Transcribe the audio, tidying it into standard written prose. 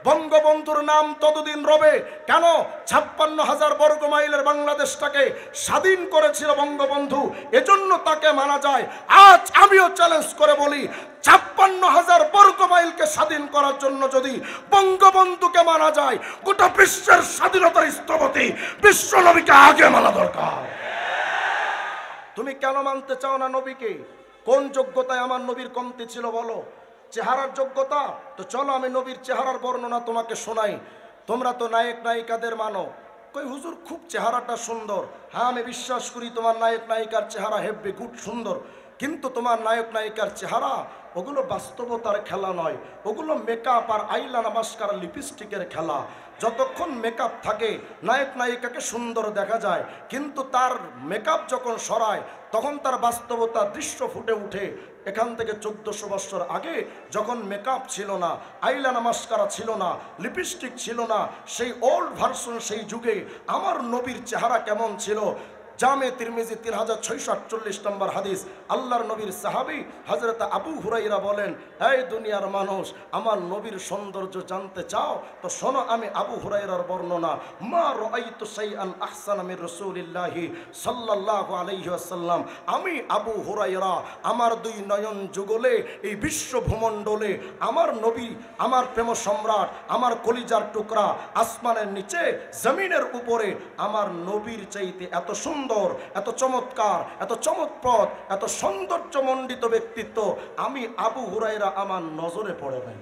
বঙ্গবন্ধুর নাম ততদিন রবে কেন? 56,000 বর্গ মাইলের বাংলাদেশটাকে স্বাধীন করেছিল বঙ্গবন্ধু, এজন্য তাকে মানা যায়। আজ আমিও চ্যালেঞ্জ করে বলি, 56,000 বর্গ মাইলকে স্বাধীন করার জন্য যদি বঙ্গবন্ধুকে মানা যায়, গোটা বিশ্বের স্বাধীনতার স্থপতি বিশ্ব নবীকে আগে মানা দরকার। তুমি কেন মানতে চাও না নবীকে? কোন যোগ্যতায় আমার নবীর কমতি ছিল বলো? চেহারার যোগ্যতা? তো চলো আমি নবীর চেহারার বর্ণনা তোমাকে শোনাই। তোমরা তো নায়ক নায়িকাদের মানো, কই হুজুর খুব চেহারাটা সুন্দর। হ্যাঁ, আমি বিশ্বাস করি তোমার নায়ক নায়িকার চেহারা হেব্বি গুড সুন্দর, কিন্তু তোমার নায়ক নায়িকার চেহারা ওগুলো বাস্তবতার খেলা নয়, ওগুলো মেকআপ আর আইলানা মাস্কারা লিপস্টিকের খেলা। যতক্ষণ মেকআপ থাকে নায়ক নায়িকাকে সুন্দর দেখা যায়, কিন্তু তার মেকআপ যখন সরায় তখন তার বাস্তবতা দৃশ্য ফুটে উঠে। এখান থেকে 1400 বছর আগে যখন মেকআপ ছিল না, আইলানা মাস্কারা ছিল না, লিপস্টিক ছিল না, সেই ওল্ড ভার্সন, সেই যুগে আমার নবীর চেহারা কেমন ছিল? জামে তিরমিজি 3648 নম্বর হাদিস, আল্লাহর নবীর সাহাবী হযরত আবু হুরায়রা বলেন, এই দুনিয়ার মানুষ, আমার নবীর সৌন্দর্য জানতে চাও তো শোনো আমি আবু হুরায়রার বর্ণনা। মা রাআইতু শাইআন আহসানা মির রাসূলিল্লাহি সাল্লাল্লাহু আলাইহি ওয়াসাল্লাম। আমি আবু হুরায়রা আমার দুই নয়ন যুগলে এই বিশ্ব ভূমণ্ডলে আমার নবী, আমার প্রেম সম্রাট, আমার কলিজার টুকরা, আসমানের নিচে জমিনের উপরে আমার নবীর চাইতে এত সুন্দর, এত চমৎকার, এত চমৎপ্রদ, এত সৌন্দর্যমণ্ডিত ব্যক্তিত্ব আমি আবু হুরায়রা আমার নজরে পড়ে নাই।